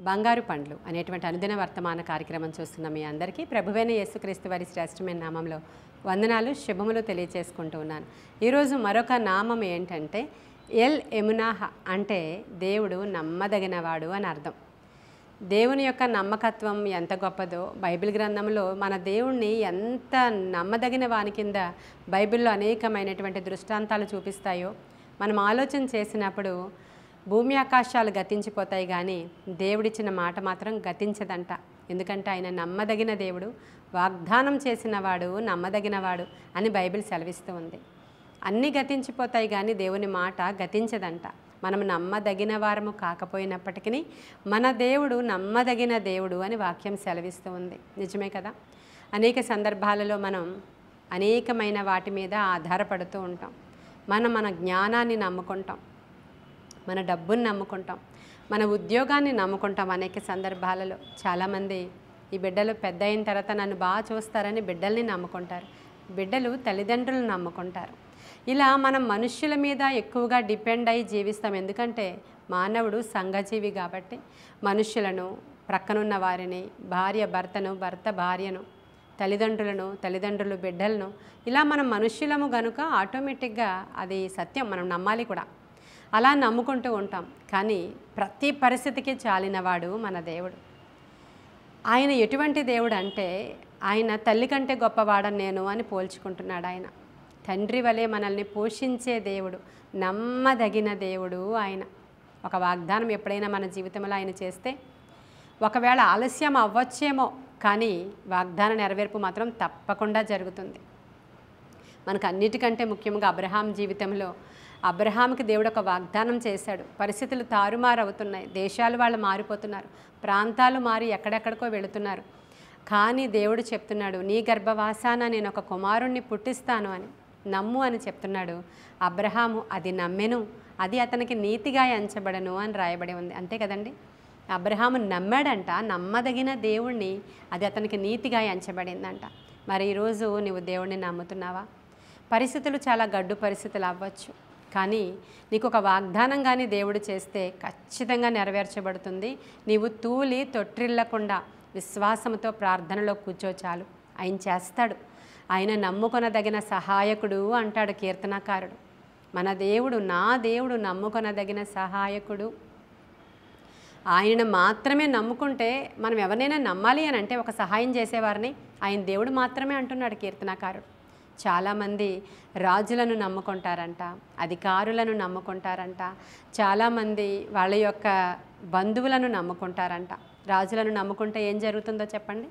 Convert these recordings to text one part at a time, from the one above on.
బంగారు పండ్లు అనేటువంటి అనుదిన వర్తమాన కార్యక్రమం చూస్తున్న మీ అందరికీ ప్రభువైన యేసుక్రీస్తు వారి శ్రేష్టమైన నామంలో వందనాలు శుభములు తెలియచేసుకుంటూ ఉన్నాను. ఈరోజు మరొక నామం ఏంటంటే ఎల్ ఎమునాహ, అంటే దేవుడు నమ్మదగినవాడు అని అర్థం. దేవుని యొక్క నమ్మకత్వం ఎంత గొప్పదో బైబిల్ గ్రంథంలో మన దేవుణ్ణి ఎంత నమ్మదగిన వాని కింద బైబిల్లో అనేకమైనటువంటి దృష్టాంతాలు చూపిస్తాయో మనం ఆలోచన చేసినప్పుడు భూమి ఆకాశాలు గతించిపోతాయి కానీ దేవుడిచ్చిన మాట మాత్రం గతించదంట. ఎందుకంటే ఆయన నమ్మదగిన దేవుడు, వాగ్దానం చేసినవాడు నమ్మదగినవాడు అని బైబిల్ సెలవిస్తూ ఉంది. అన్నీ గతించిపోతాయి కానీ దేవుని మాట గతించదంట. మనం నమ్మదగిన వారము కాకపోయినప్పటికీ మన దేవుడు నమ్మదగిన దేవుడు అని వాక్యం సెలవిస్తూ ఉంది. నిజమే కదా? అనేక సందర్భాలలో మనం అనేకమైన వాటి మీద ఆధారపడుతూ ఉంటాం. మన జ్ఞానాన్ని నమ్ముకుంటాం, మన డబ్బుని నమ్ముకుంటాం, మన ఉద్యోగాన్ని నమ్ముకుంటాం. అనేక సందర్భాలలో చాలామంది ఈ బిడ్డలు పెద్ద అయిన తర్వాత నన్ను బాగా చూస్తారని బిడ్డల్ని నమ్ముకుంటారు, బిడ్డలు తల్లిదండ్రులను నమ్ముకుంటారు. ఇలా మనం మనుష్యుల మీద ఎక్కువగా డిపెండ్ అయ్యి జీవిస్తాం. ఎందుకంటే మానవుడు సంఘజీవి కాబట్టి మనుష్యులను, ప్రక్కనున్న వారిని, భార్య భర్తను, భర్త భార్యను, తల్లిదండ్రులు బిడ్డలను, ఇలా మనం మనుష్యులము గనుక ఆటోమేటిక్గా అది సత్యం, మనం నమ్మాలి కూడా. అలా నమ్ముకుంటూ ఉంటాం. కానీ ప్రతి పరిస్థితికి చాలినవాడు మన దేవుడు. ఆయన ఎటువంటి దేవుడు అంటే ఆయన తల్లి కంటే గొప్పవాడని నేను అని పోల్చుకుంటున్నాడు. ఆయన తండ్రి వలె మనల్ని పోషించే దేవుడు, నమ్మదగిన దేవుడు ఆయన. ఒక వాగ్దానం ఎప్పుడైనా మన జీవితంలో ఆయన చేస్తే ఒకవేళ ఆలస్యం అవ్వచ్చేమో కానీ వాగ్దాన నెరవేర్పు మాత్రం తప్పకుండా జరుగుతుంది. మనకు అన్నిటికంటే ముఖ్యంగా అబ్రహాం జీవితంలో అబ్రహాంకి దేవుడు ఒక వాగ్దానం చేశాడు. పరిస్థితులు తారుమారు అవుతున్నాయి, దేశాలు వాళ్ళు మారిపోతున్నారు, ప్రాంతాలు మారి ఎక్కడెక్కడికో వెళుతున్నారు. కానీ దేవుడు చెప్తున్నాడు, నీ గర్భవాసాన నేను ఒక కుమారుణ్ణి పుట్టిస్తాను అని నమ్ము అని చెప్తున్నాడు. అబ్రహాము అది నమ్మెను, అది అతనికి నీతిగా ఎంచబడను అని రాయబడి ఉంది. అంతే కదండి, అబ్రహాము నమ్మాడంట, నమ్మదగిన దేవుణ్ణి, అది అతనికి నీతిగా ఎంచబడిందంట. మరి ఈరోజు నువ్వు దేవుణ్ణి నమ్ముతున్నావా? పరిస్థితులు చాలా గడ్డు పరిస్థితులు అవ్వచ్చు, కానీ నీకు ఒక వాగ్దానం కానీ దేవుడు చేస్తే ఖచ్చితంగా నెరవేర్చబడుతుంది. నీవు తూలి తొట్టిల్లకుండా విశ్వాసంతో ప్రార్థనలో కూర్చో చాలు, ఆయన చేస్తాడు. ఆయన నమ్ముకొనదగిన సహాయకుడు అంటాడు కీర్తనకారుడు. మన దేవుడు, నా దేవుడు నమ్ముకొనదగిన సహాయకుడు. ఆయనను మాత్రమే నమ్ముకుంటే మనం ఎవరినైనా నమ్మాలి అని అంటే ఒక సహాయం చేసేవారిని ఆయన దేవుడు మాత్రమే అంటున్నాడు కీర్తనకారుడు. చాలామంది రాజులను నమ్ముకుంటారంట, అధికారులను నమ్ముకుంటారంట, చాలామంది వాళ్ళ యొక్క బంధువులను నమ్ముకుంటారంట. రాజులను నమ్ముకుంటే ఏం జరుగుతుందో చెప్పండి?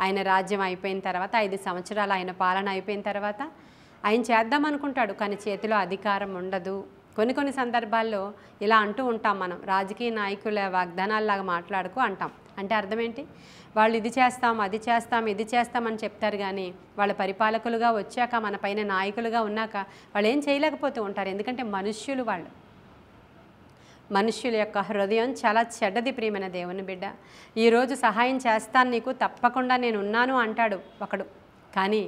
ఆయన రాజ్యం అయిపోయిన తర్వాత 5 సంవత్సరాలు ఆయన పాలన అయిపోయిన తర్వాత ఆయన చేద్దామనుకుంటాడు, కానీ చేతిలో అధికారం ఉండదు. కొన్ని సందర్భాల్లో ఇలా అంటూ ఉంటాం మనం, రాజకీయ నాయకుల వాగ్దానాల్లాగా మాట్లాడుకు అంటాం. అంటే అర్థం ఏంటి? వాళ్ళు ఇది చేస్తాం, అది చేస్తాం, ఇది చేస్తామని చెప్తారు కానీ వాళ్ళ పరిపాలకులుగా వచ్చాక, మన పైన నాయకులుగా ఉన్నాక వాళ్ళు ఏం చేయలేకపోతూ ఉంటారు. ఎందుకంటే మనుష్యులు వాళ్ళు. మనుష్యుల యొక్క హృదయం చాలా చెడ్డది. ప్రియమైన దేవుని బిడ్డ, ఈరోజు సహాయం చేస్తాను నీకు, తప్పకుండా నేను ఉన్నాను అంటాడు ఒకడు. కానీ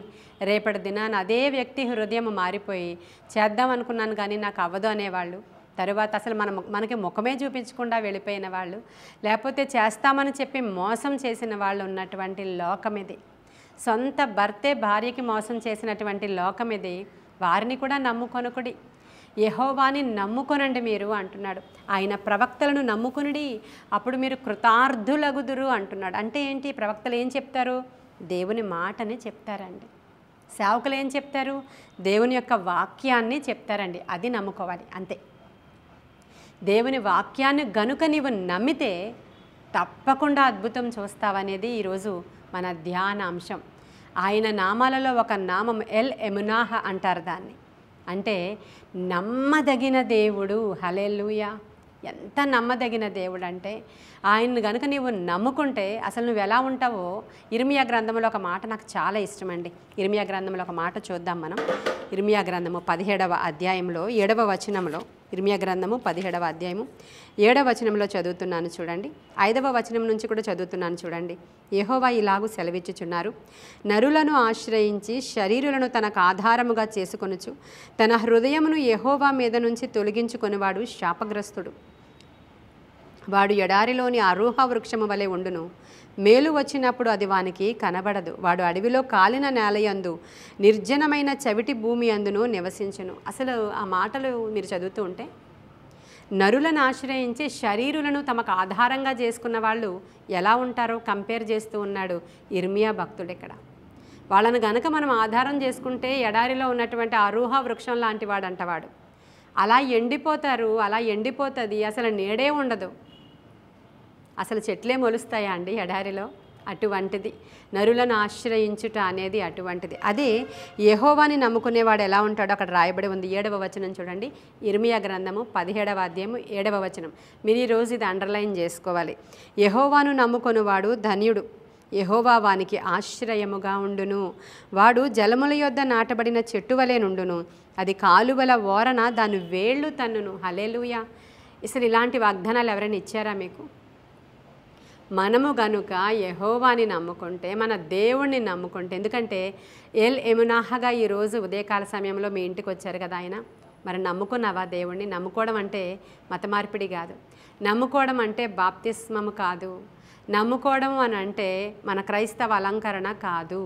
రేపటి దినాన అదే వ్యక్తి హృదయం మారిపోయి చేద్దాం అనుకున్నాను కానీ నాకు అవ్వదు అనేవాళ్ళు, తరువాత అసలు మనకి ముఖమే చూపించకుండా వెళ్ళిపోయిన వాళ్ళు, లేకపోతే చేస్తామని చెప్పి మోసం చేసిన వాళ్ళు ఉన్నటువంటి లోకం ఇది. సొంత భర్తే భార్యకి మోసం చేసినటువంటి లోకం ఇది. వారిని కూడా నమ్ముకొనుకుడి, యెహోవాని నమ్ముకొనండి మీరు అంటున్నాడు. ఆయన ప్రవక్తలను నమ్ముకొనుడి, అప్పుడు మీరు కృతార్థులగుదురు అంటున్నాడు. అంటే ఏంటి? ప్రవక్తలు ఏం చెప్తారు? దేవుని మాటని చెప్తారండి. సేవకులు ఏం చెప్తారు? దేవుని యొక్క వాక్యాన్ని చెప్తారండి. అది నమ్ముకోవాలి, అంతే. దేవుని వాక్యాన్ని గనుక నీవు నమ్మితే తప్పకుండా అద్భుతం చూస్తావనేది ఈరోజు మన ధ్యాన అంశం. ఆయన నామాలలో ఒక నామం ఎల్ ఎమునాహ అంటారు దాన్ని. అంటే నమ్మదగిన దేవుడు. హల్లెలూయా! ఎంత నమ్మదగిన దేవుడు అంటే ఆయన్ని కనుక నీవు నమ్ముకుంటే అసలు నువ్వు ఎలా ఉంటావో. ఇర్మియా గ్రంథంలో ఒక మాట నాకు చాలా ఇష్టమండి. ఇర్మియా గ్రంథంలో ఒక మాట చూద్దాం మనం. ఇర్మియా గ్రంథము 17వ అధ్యాయంలో 7వ వచనంలో, ఇర్మియా గ్రంథము 17వ అధ్యాయము 7వ వచనంలో చదువుతున్నాను చూడండి. 5వ వచనం నుంచి కూడా చదువుతున్నాను చూడండి. యెహోవా ఇలాగు సెలవిచ్చుచున్నారు, నరులను ఆశ్రయించి శరీరులను తనకు ఆధారముగా చేసుకొనుచు తన హృదయమును యెహోవా మీద నుంచి తొలగించుకొనివాడు శాపగ్రస్తుడు. వాడు ఎడారిలోని అరూహ వృక్షము వలె ఉండును, మేలు వచ్చినప్పుడు అది వానికి కనబడదు. వాడు అడవిలో కాలిన నేలయందు నిర్జనమైన చవిటి భూమి అందును నివసించును. అసలు ఆ మాటలు మీరు చదువుతూ ఉంటే నరులను ఆశ్రయించి శరీరులను తమకు ఆధారంగా చేసుకున్న వాళ్ళు ఎలా ఉంటారో కంపేర్ చేస్తూ ఉన్నాడు ఇర్మియా భక్తుడు ఇక్కడ. వాళ్ళను గనక మనం ఆధారం చేసుకుంటే ఎడారిలో ఉన్నటువంటి అరూహ వృక్షం లాంటి వాడు అంటవాడు. అలా ఎండిపోతారు, అలా ఎండిపోతుంది, అసలు నీడే ఉండదు. అసలు చెట్లే మొలుస్తాయా అండి ఎడారిలో? అటువంటిది నరులను ఆశ్రయించుట అనేది అటువంటిది. అదే యెహోవాని నమ్ముకునేవాడు ఎలా ఉంటాడో అక్కడ రాయబడి ఉంది. 7వ వచనం చూడండి, ఇర్మియా గ్రంథము 17వ అధ్యాయము 7వ వచనం. మీరు ఈరోజు ఇది అండర్లైన్ చేసుకోవాలి. యెహోవాను నమ్ముకొనువాడు ధన్యుడు, యెహోవా వానికి ఆశ్రయముగా ఉండును. వాడు జలముల యొద్ద నాటబడిన చెట్టు వలె నుండును, అది కాలువల ఓరన దాని వేళ్ళు తన్నును. హల్లెలూయా. అసలు ఇలాంటి వాగ్దానాలు ఎవరైనా ఇచ్చారా మీకు? మనము గనుక యెహోవాని నమ్ముకుంటే, మన దేవుణ్ణి నమ్ముకుంటే, ఎందుకంటే ఎల్ ఎమునాహగా ఈరోజు ఉదయకాల సమయంలో మీ ఇంటికి వచ్చారు కదా ఆయన. మరి నమ్ముకున్నావా దేవుణ్ణి? నమ్ముకోవడం అంటే మత మార్పిడి కాదు, నమ్ముకోవడం అంటే బాప్తిస్మము కాదు, నమ్ముకోవడం అని అంటే మన క్రైస్తవ అలంకరణ కాదు.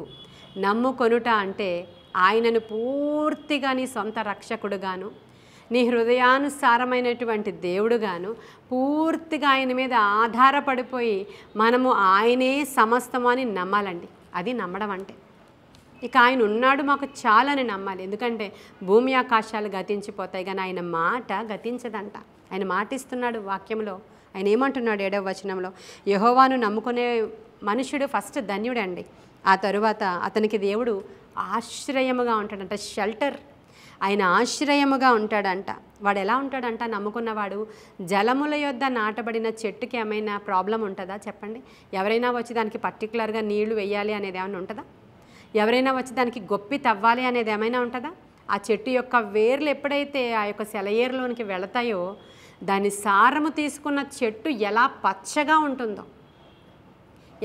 నమ్ముకొనుట అంటే ఆయనను పూర్తిగా నీ సొంత రక్షకుడుగాను, నీ హృదయానుసారమైనటువంటి దేవుడుగాను, పూర్తిగా ఆయన మీద ఆధారపడిపోయి మనము ఆయనే సమస్తము అని నమ్మాలండి. అది నమ్మడం అంటే. ఇక ఆయన ఉన్నాడు మాకు చాలని నమ్మాలి. ఎందుకంటే భూమి ఆకాశాలు గతించిపోతాయి కానీ ఆయన మాట గతించదంట. ఆయన మాటిస్తున్నాడు వాక్యంలో. ఆయన ఏమంటున్నాడు 7వ వచనంలో, యెహోవాను నమ్ముకునే మనుషుడు ఫస్ట్ ధన్యుడండి. ఆ తరువాత అతనికి దేవుడు ఆశ్రయముగా ఉంటాడంట, షెల్టర్. ఆయన ఆశ్రయముగా ఉంటాడంట. వాడు ఎలా ఉంటాడంట? నమ్ముకున్నవాడు జలముల యొద్ద నాటబడిన చెట్టుకి ఏమైనా ప్రాబ్లం ఉంటుందా చెప్పండి? ఎవరైనా వచ్చి దానికి పర్టికులర్గా నీళ్లు వేయాలి అనేది ఏమైనా ఉంటుందా? ఎవరైనా వచ్చి దానికి గొప్పి తవ్వాలి అనేది ఏమైనా ఉంటుందా? ఆ చెట్టు యొక్క వేర్లు ఎప్పుడైతే ఆ యొక్క సెలయేరులోనికి వెళతాయో దాని సారము తీసుకున్న చెట్టు ఎలా పచ్చగా ఉంటుందో,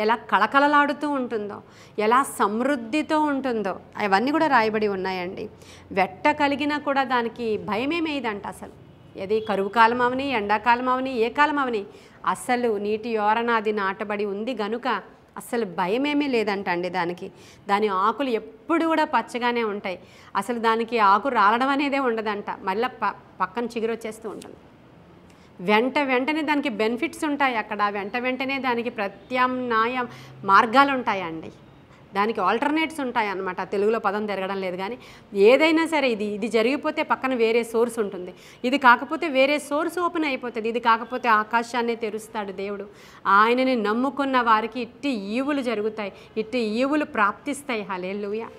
ఎలా కళకళలాడుతూ ఉంటుందో, ఎలా సమృద్ధితో ఉంటుందో అవన్నీ కూడా రాయబడి ఉన్నాయండి. వెట్ట కలిగినా కూడా దానికి భయమేమేదంట అసలు. ఏది కరువు కాలం అవని, ఎండాకాలం అవని, ఏ కాలం అవని అసలు నీటి యోరన అది నాటబడి ఉంది గనుక అసలు భయమేమీ లేదంట అండి దానికి. దాని ఆకులు ఎప్పుడు కూడా పచ్చగానే ఉంటాయి. అసలు దానికి ఆకు రాలడం అనేదే ఉండదంట. మళ్ళీ పక్కన చిగురు వచ్చేస్తూ ఉంటుంది. వెంటనే దానికి బెనిఫిట్స్ ఉంటాయి అక్కడ. వెంటనే దానికి ప్రత్యామ్నాయ మార్గాలు ఉంటాయండి. దానికి ఆల్టర్నేట్స్ ఉంటాయి అన్నమాట. తెలుగులో పదం తిరగడం లేదు కానీ ఏదైనా సరే ఇది జరిగిపోతే పక్కన వేరే సోర్స్ ఉంటుంది, ఇది కాకపోతే వేరే సోర్స్ ఓపెన్ అయిపోతుంది, ఇది కాకపోతే ఆకాశాన్నే తెరుస్తాడు దేవుడు. ఆయనని నమ్ముకున్న వారికి ఇట్టి ఈవులు జరుగుతాయి, ఇట్టి ఈవులు ప్రాప్తిస్తాయి. హల్లెలూయా.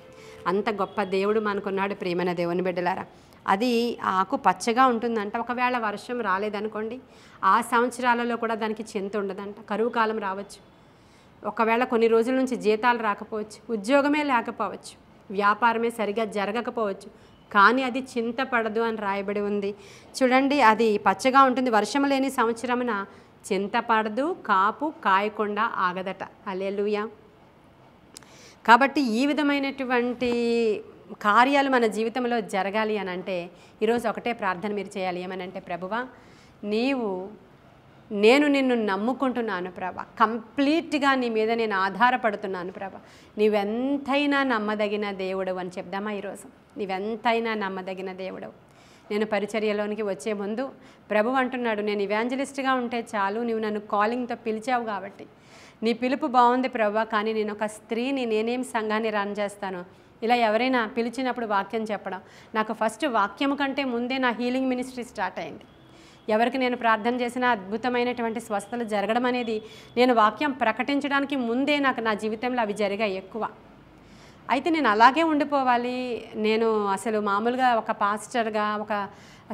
అంత గొప్ప దేవుడు మనకున్నాడు ప్రియమైన దేవుని బిడ్డలారా. అది ఆకు పచ్చగా ఉంటుందంట. ఒకవేళ వర్షం రాలేదనుకోండి, ఆ సంవత్సరాలలో కూడా దానికి చింత ఉండదంట. కరువు కాలం రావచ్చు, ఒకవేళ కొన్ని రోజుల నుంచి జీతాలు రాకపోవచ్చు, ఉద్యోగమే లేకపోవచ్చు, వ్యాపారమే సరిగా జరగకపోవచ్చు, కానీ అది చింతపడదు అని రాయబడి ఉంది. చూడండి, అది పచ్చగా ఉంటుంది. వర్షం లేని సంవత్సరమున చింతపడదు, కాపు కాయకుండా ఆగదట. హల్లెలూయా. కాబట్టి ఈ విధమైనటువంటి కార్యాలు మన జీవితంలో జరగాలి అని అంటే ఈరోజు ఒకటే ప్రార్థన మీరు చేయాలి. ఏమనంటే, ప్రభువా నేను నిన్ను నమ్ముకుంటున్నాను ప్రభా, కంప్లీట్గా నీ మీద నేను ఆధారపడుతున్నాను ప్రభా, నీవెంతైనా నమ్మదగిన దేవుడు అని చెప్దామా ఈరోజు? నీవెంతైనా నమ్మదగిన దేవుడు. నేను పరిచర్యలోనికి వచ్చే ముందు ప్రభు అంటున్నాడు, నేను ఇవాంజలిస్ట్గా ఉంటే చాలు, నువ్వు నన్ను కాలింగ్తో పిలిచావు కాబట్టి, నీ పిలుపు బాగుంది ప్రభా, కానీ నేను ఒక స్త్రీని, నేనేం సంఘాన్ని రన్ చేస్తాను? ఇలా ఎవరైనా పిలిచినప్పుడు వాక్యం చెప్పడం, నాకు ఫస్ట్ వాక్యం కంటే ముందే నా హీలింగ్ మినిస్ట్రీ స్టార్ట్ అయింది. ఎవరికి నేను ప్రార్థన చేసినా అద్భుతమైనటువంటి స్వస్థతలు జరగడం అనేది నేను వాక్యం ప్రకటించడానికి ముందే నాకు నా జీవితంలో అవి జరిగాయి ఎక్కువ. అయితే నేను అలాగే ఉండిపోవాలి, నేను అసలు మామూలుగా ఒక పాస్టర్గా, ఒక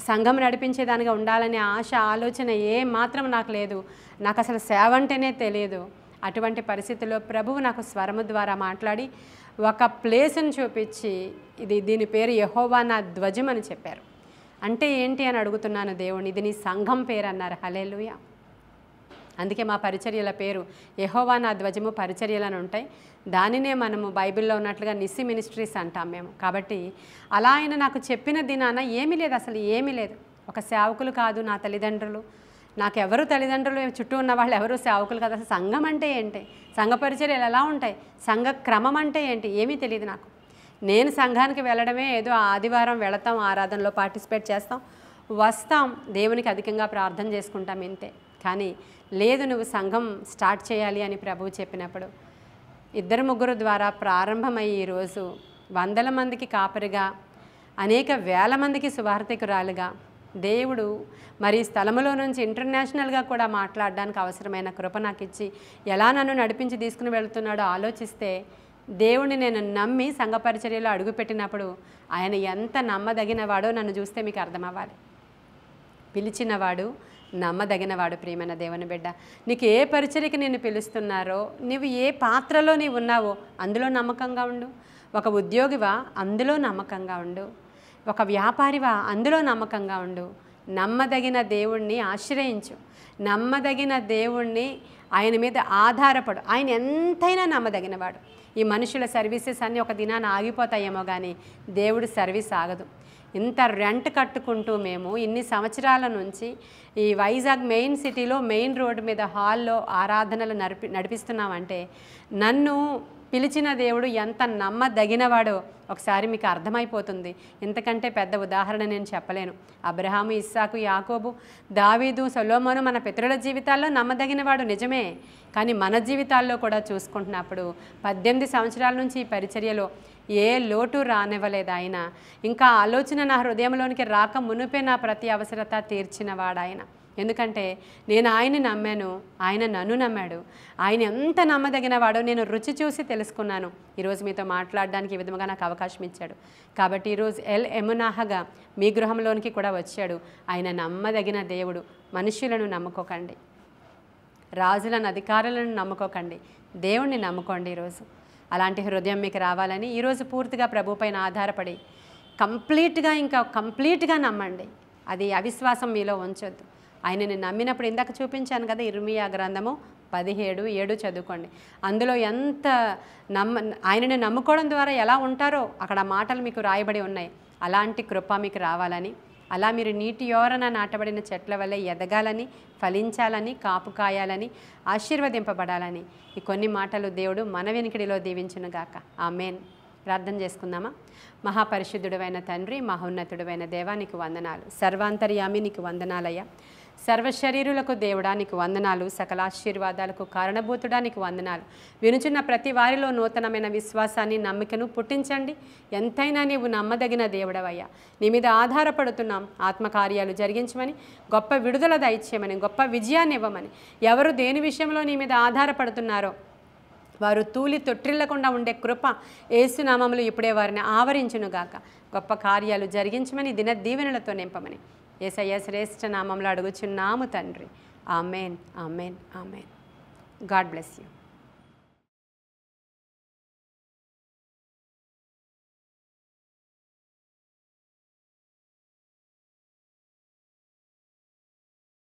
సంఘం నడిపించేదానిగా ఉండాలనే ఆశ, ఆలోచన మాత్రం నాకు లేదు. నాకు అసలు సేవ అంటేనే తెలియదు. అటువంటి పరిస్థితుల్లో ప్రభువు నాకు స్వరము ద్వారా మాట్లాడి ఒక ప్లేస్ని చూపించి, దీని పేరు యెహోవా నా ధ్వజం అని చెప్పారు. అంటే ఏంటి అని అడుగుతున్నాను దేవుని. ఇది నీ సంఘం పేరు అన్నారు. హల్లెలూయా. అందుకే మా పరిచర్యల పేరు యెహోవా నా ధ్వజము పరిచర్యలను ఉంటాయి. దానినే మనము బైబిల్లో ఉన్నట్లుగా నిస్సి మినిస్ట్రీస్ అంటాం మేము. కాబట్టి అలా ఆయన నాకు చెప్పిన దినాన ఏమీ లేదు, అసలు ఏమీ లేదు. ఒక సేవకులు కాదు నా తల్లిదండ్రులు, నాకెవరు తల్లిదండ్రులు చుట్టూ ఉన్న వాళ్ళు ఎవరు సేవకులు కదా. అసలు సంఘం అంటే ఏంటి, సంఘ పరిచర్యలు ఎలా ఉంటాయి, సంఘ క్రమం అంటే ఏంటి ఏమీ తెలియదు నాకు. నేను సంఘానికి వెళ్ళడమే ఏదో ఆదివారం వెళతాం, ఆరాధనలో పార్టిసిపేట్ చేస్తాం, వస్తాం, దేవునికి అధికంగా ప్రార్థన చేసుకుంటాం ఇంతే. కానీ లేదు, నువ్వు సంఘం స్టార్ట్ చేయాలి అని ప్రభువు చెప్పినప్పుడు 2-3 ద్వారా ప్రారంభమయ్యి ఈరోజు వందల మందికి కాపరిగా, అనేక వేల మందికి సువార్థికురాలుగా దేవుడు మరి స్థలములో నుంచి ఇంటర్నేషనల్గా కూడా మాట్లాడడానికి అవసరమైన కృప నాకు ఇచ్చి ఎలా నన్ను నడిపించి తీసుకుని వెళ్తున్నాడో ఆలోచిస్తే, దేవుడిని నేను నమ్మి సంఘ పరిచర్యలో అడుగుపెట్టినప్పుడు ఆయన ఎంత నమ్మదగినవాడో నన్ను చూస్తే మీకు అర్థమవ్వాలి. పిలిచినవాడు నమ్మదగినవాడు. ప్రియమైన దేవుని బిడ్డ, నీకు ఏ పరిచర్యకి నిన్ను పిలుస్తున్నారో, నువ్వు ఏ పాత్రలో నీవు ఉన్నావో అందులో నమ్మకంగా ఉండు. ఒక ఉద్యోగివా, అందులో నమ్మకంగా ఉండు. ఒక వ్యాపారివా, అందులో నమ్మకంగా ఉండు. నమ్మదగిన దేవుణ్ణి ఆశ్రయించు. నమ్మదగిన దేవుణ్ణి, ఆయన మీద ఆధారపడు. ఆయన ఎంతైనా నమ్మదగినవాడు. ఈ మనుషుల సర్వీసెస్ అన్నీ ఒక దినాన ఆగిపోతాయేమో కానీ దేవుడి సర్వీస్ ఆగదు. ఇంత రెంట్ కట్టుకుంటూ మేము ఇన్ని సంవత్సరాల నుంచి ఈ వైజాగ్ మెయిన్ సిటీలో మెయిన్ రోడ్డు మీద హాల్లో ఆరాధనలు నడిపిస్తున్నామంటే నన్ను పిలిచిన దేవుడు ఎంత నమ్మదగినవాడో ఒకసారి మీకు అర్థమైపోతుంది. ఇంతకంటే పెద్ద ఉదాహరణ నేను చెప్పలేను. అబ్రహాము, ఇస్సాకు, యాకోబు, దావీదు, సొలొమోను మన పితరుల జీవితాల్లో నమ్మదగినవాడు నిజమే. కానీ మన జీవితాల్లో కూడా చూసుకుంటున్నప్పుడు 18 సంవత్సరాల నుంచి ఈ పరిచర్యలో ఏ లోటు రానివ్వలేదు ఆయన. ఇంకా ఆలోచన నా హృదయంలోనికి రాక మునుపే నా ప్రతి అవసరత తీర్చినవాడు ఆయన. ఎందుకంటే నేను ఆయన్ని నమ్మాను, ఆయన నన్ను నమ్మాడు. ఆయన ఎంత నమ్మదగినవాడో నేను రుచి చూసి తెలుసుకున్నాను. ఈరోజు మీతో మాట్లాడడానికి ఈ విధంగా నాకు అవకాశం ఇచ్చాడు. కాబట్టి ఈరోజు ఎల్ ఎమునాహగా మీ గృహంలోనికి కూడా వచ్చాడు. ఆయన నమ్మదగిన దేవుడు. మనుషులను నమ్ముకోకండి, రాజులను, అధికారులను నమ్ముకోకండి, దేవుణ్ణి నమ్ముకోండి. ఈరోజు అలాంటి హృదయం మీకు రావాలని ఈరోజు పూర్తిగా ప్రభు పైన ఆధారపడి కంప్లీట్గా నమ్మండి. అది అవిశ్వాసం మీలో ఉంచొద్దు. ఆయనని నమ్మినప్పుడు ఇందాక చూపించాను కదా, ఇర్మియా గ్రంథము 17:7 చదువుకోండి. అందులో ఎంత ఆయనని నమ్ముకోవడం ద్వారా ఎలా ఉంటారో అక్కడ మాటలు మీకు రాయబడి ఉన్నాయి. అలాంటి కృప మీకు రావాలని, అలా మీరు నీటి యోరన నాటబడిన చెట్ల వల్లే ఎదగాలని, ఫలించాలని, కాపు కాయాలని, ఆశీర్వదింపబడాలని ఈ కొన్ని మాటలు దేవుడు మన వెనుకడిలో దీవించునుగాక. ఆమేన్. ప్రార్థన చేసుకుందామా? మహాపరిశుద్ధుడైన తండ్రి, మహోన్నతుడైన దేవా, నీకు వందనాలు. సర్వాంతర్యామి నీకు వందనాలయ్యా. సర్వశరీరులకు దేవుడా నీకు వందనాలు. సకల ఆశీర్వాదాలకు కారణభూతుడా నీకు వందనాలు. వినుచున్న ప్రతి వారిలో నూతనమైన విశ్వాసాన్ని, నమ్మికను పుట్టించండి. ఎంతైనా నీవు నమ్మదగిన దేవుడవయ్యా. నీ మీద ఆధారపడుతున్నాం. ఆత్మకార్యాలు జరిగించమని, గొప్ప విడుదల దయచేయమని, గొప్ప విజయాన్ని ఇవ్వమని, ఎవరు దేని విషయంలో నీ మీద ఆధారపడుతున్నారో వారు తూలి తొట్టిల్లకుండా ఉండే కృప యేసునామములో ఇప్పుడే వారిని ఆవరించునుగాక. గొప్ప కార్యాలు జరిగించమని, దిన దీవెనలతో నింపమని యేసయ్య శ్రేష్ఠ నామంలో అడుగుచున్నాము తండ్రి. Amen, amen, amen. God bless you.